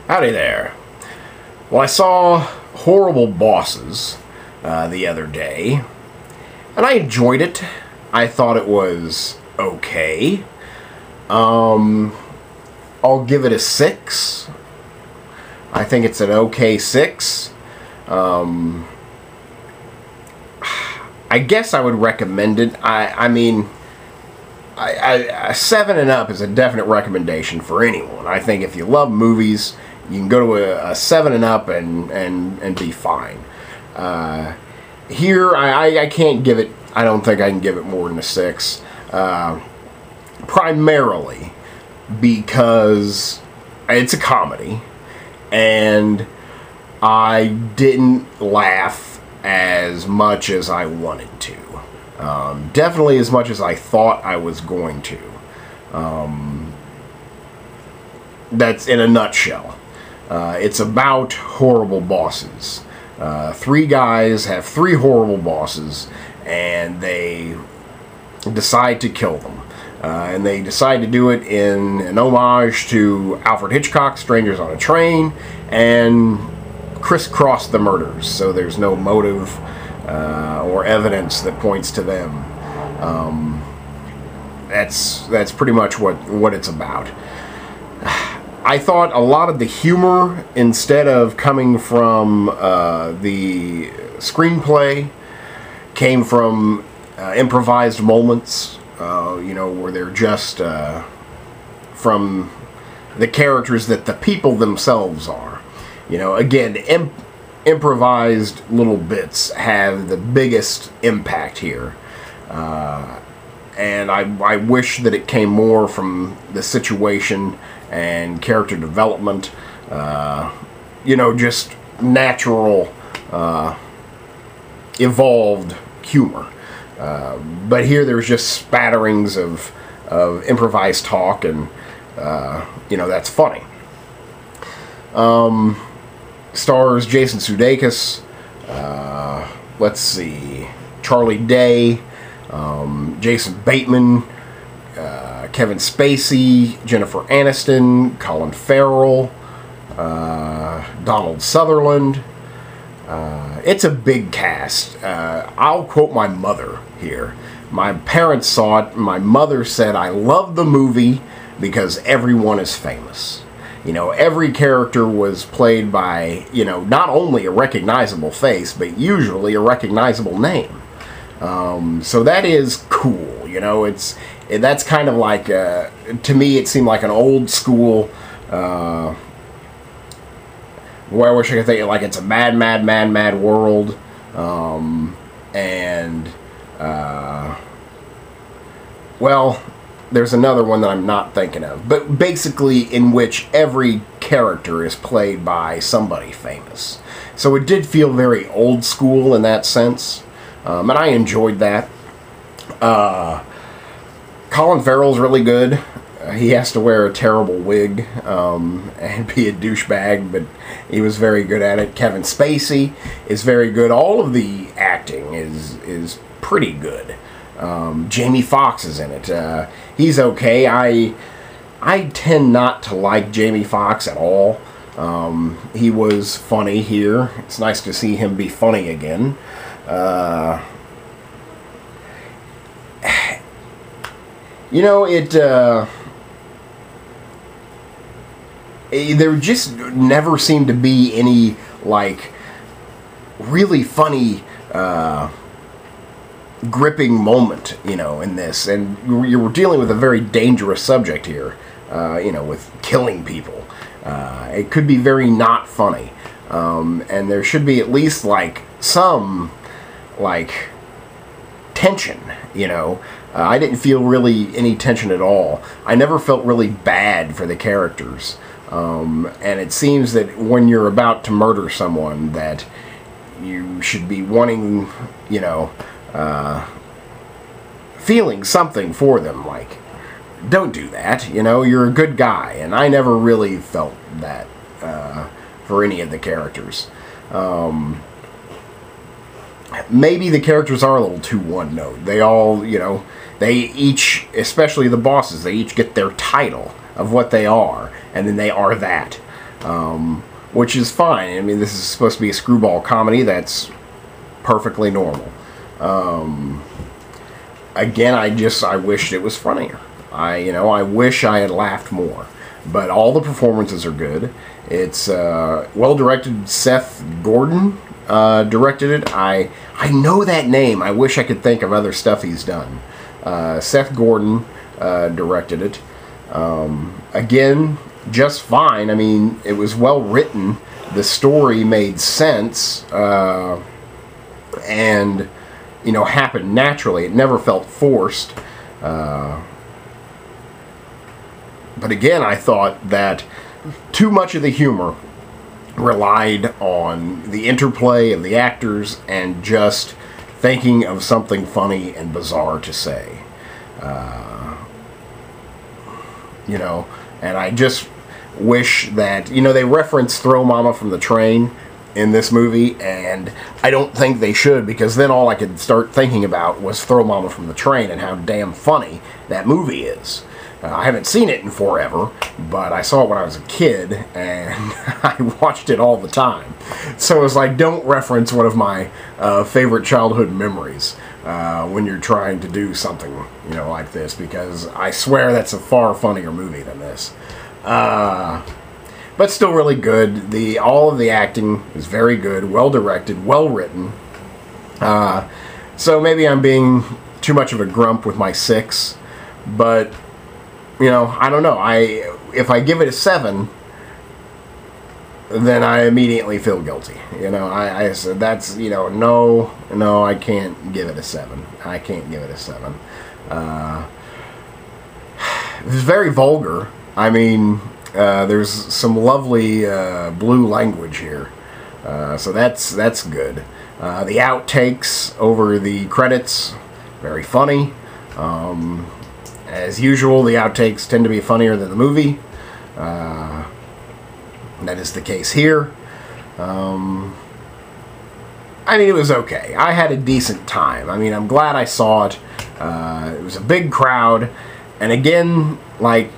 Howdy there. Well, I saw Horrible Bosses the other day, and I enjoyed it. I thought it was okay. I'll give it a 6. I think it's an okay 6. I guess I would recommend it. I mean, a 7 and up is a definite recommendation for anyone. I think if you love movies, you can go to a 7 and up and be fine. Here, I can't give it, I don't think I can give it more than a 6. Primarily because it's a comedy, and I didn't laugh as much as I wanted to. Definitely as much as I thought I was going to. That's in a nutshell. It's about horrible bosses. 3 guys have 3 horrible bosses, and they decide to kill them. And they decide to do it in an homage to Alfred Hitchcock's Strangers on a Train, and crisscross the murders, so there's no motive or evidence that points to them. That's pretty much what it's about. I thought a lot of the humor, instead of coming from the screenplay, came from improvised moments, where they're just from the characters that the people themselves are. Again, improvised little bits have the biggest impact here. And I wish that it came more from the situation and character development, just natural, evolved humor. But here there's just spatterings of improvised talk, and, that's funny. Stars Jason Sudeikis, let's see, Charlie Day, Jason Bateman, Kevin Spacey, Jennifer Aniston, Colin Farrell, Donald Sutherland. It's a big cast. I'll quote my mother here. My parents saw it. My mother said, "I love the movie because everyone is famous." Every character was played by, not only a recognizable face, but usually a recognizable name. So that is cool. That's kind of like, to me, it seemed like an old school, where I wish I could think, like, it's a mad world, well, there's another one that I'm not thinking of, but basically in which every character is played by somebody famous. So it did feel very old school in that sense, and I enjoyed that. Colin Farrell's really good. He has to wear a terrible wig and be a douchebag, but he was very good at it. Kevin Spacey is very good. All of the acting is pretty good. Jamie Foxx is in it. He's okay. I tend not to like Jamie Foxx at all. He was funny here. It's nice to see him be funny again. There just never seemed to be any, like, really funny, gripping moment, in this. And you were dealing with a very dangerous subject here, with killing people. It could be very not funny. And there should be at least, like, some, like, tension, I didn't feel really any tension at all. I never felt really bad for the characters. And it seems that when you're about to murder someone, that you should be wanting, feeling something for them. Like, don't do that, you're a good guy. And I never really felt that for any of the characters. Maybe the characters are a little too one-note. They all, they each, especially the bosses, they each get their title of what they are, and then they are that. which is fine. I mean, this is supposed to be a screwball comedy. That's perfectly normal. Again, I wished it was funnier. I wish I had laughed more. But all the performances are good. It's well directed. Seth Gordon directed it. I know that name. I wish I could think of other stuff he's done. Seth Gordon directed it. Again, just fine. I mean, it was well written. The story made sense. And, happened naturally. It never felt forced. But again, I thought that too much of the humor relied on the interplay of the actors and just thinking of something funny and bizarre to say. And I just wish that, they reference Throw Mama from the Train in this movie, and I don't think they should, because then all I could start thinking about was Throw Mama from the Train and how damn funny that movie is. I haven't seen it in forever, but I saw it when I was a kid, and I watched it all the time. So it was like, don't reference one of my favorite childhood memories when you're trying to do something, like this, because I swear that's a far funnier movie than this. But still really good. All of the acting is very good, well directed, well written. So maybe I'm being too much of a grump with my 6, but I don't know. If I give it a 7, then I immediately feel guilty. I said that's no, I can't give it a 7. I can't give it a 7. It's very vulgar. I mean, there's some lovely blue language here, so that's good. The outtakes over the credits, very funny. As usual, the outtakes tend to be funnier than the movie. That is the case here. I mean, it was okay. I had a decent time. I mean, I'm glad I saw it. It was a big crowd. And again, I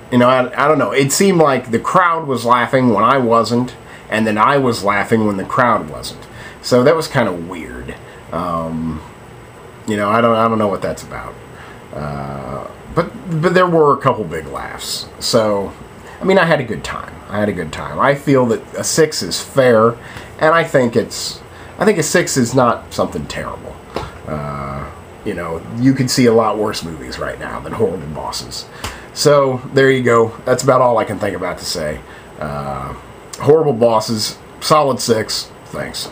don't know. It seemed like the crowd was laughing when I wasn't, and then I was laughing when the crowd wasn't. So that was kind of weird. I don't know what that's about. But there were a couple big laughs. So, I mean, I had a good time. I feel that a 6 is fair, and I think a 6 is not something terrible. You can see a lot worse movies right now than Horrible Bosses. So, there you go. That's about all I can think about to say. Horrible Bosses, solid 6. Thanks.